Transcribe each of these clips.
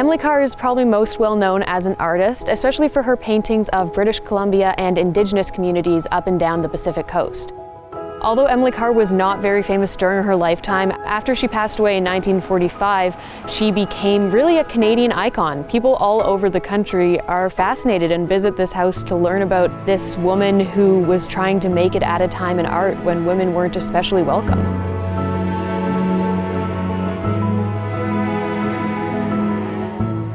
Emily Carr is probably most well known as an artist, especially for her paintings of British Columbia and Indigenous communities up and down the Pacific coast. Although Emily Carr was not very famous during her lifetime, after she passed away in 1945, she became really a Canadian icon. People all over the country are fascinated and visit this house to learn about this woman who was trying to make it at a time in art when women weren't especially welcome.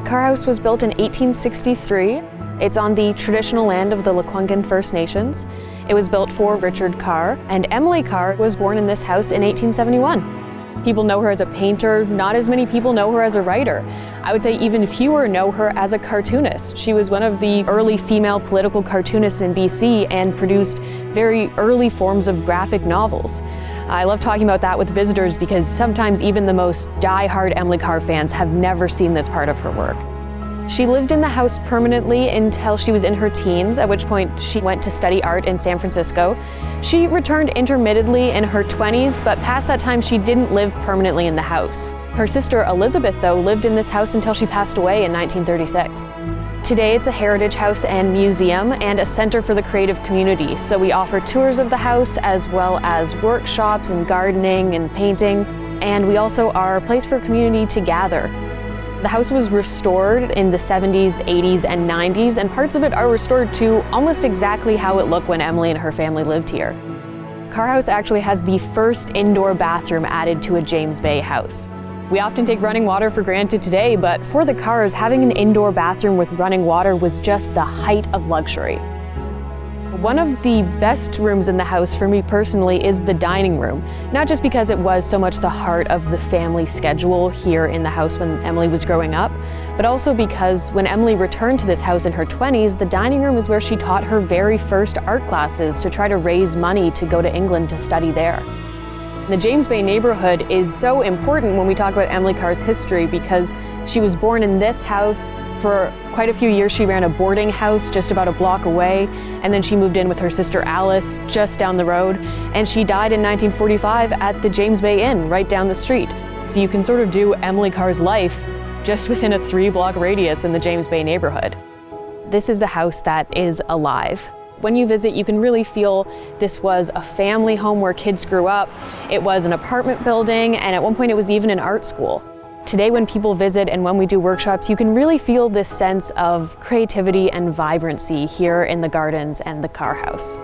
Carr House was built in 1863. It's on the traditional land of the Lekwungen First Nations. It was built for Richard Carr, and Emily Carr was born in this house in 1871. People know her as a painter. Not as many people know her as a writer. I would say even fewer know her as a cartoonist. She was one of the early female political cartoonists in BC and produced very early forms of graphic novels. I love talking about that with visitors because sometimes even the most die-hard Emily Carr fans have never seen this part of her work. She lived in the house permanently until she was in her teens, at which point she went to study art in San Francisco. She returned intermittently in her 20s, but past that time she didn't live permanently in the house. Her sister Elizabeth, though, lived in this house until she passed away in 1936. Today it's a heritage house and museum and a center for the creative community. So we offer tours of the house as well as workshops and gardening and painting. And we also are a place for community to gather. The house was restored in the 70s, 80s, and 90s, and parts of it are restored to almost exactly how it looked when Emily and her family lived here. Carr House actually has the first indoor bathroom added to a James Bay house. We often take running water for granted today, but for the Carrs, having an indoor bathroom with running water was just the height of luxury. One of the best rooms in the house for me personally is the dining room, not just because it was so much the heart of the family schedule here in the house when Emily was growing up, but also because when Emily returned to this house in her 20s, the dining room is where she taught her very first art classes to try to raise money to go to England to study there. The James Bay neighborhood is so important when we talk about Emily Carr's history because she was born in this house. For quite a few years she ran a boarding house just about a block away, and then she moved in with her sister Alice just down the road, and she died in 1945 at the James Bay Inn right down the street. So you can sort of do Emily Carr's life just within a 3-block radius in the James Bay neighborhood. This is the house that is alive. When you visit, you can really feel this was a family home where kids grew up. It was an apartment building, and at one point it was even an art school. Today, when people visit and when we do workshops, you can really feel this sense of creativity and vibrancy here in the gardens and the Carr House.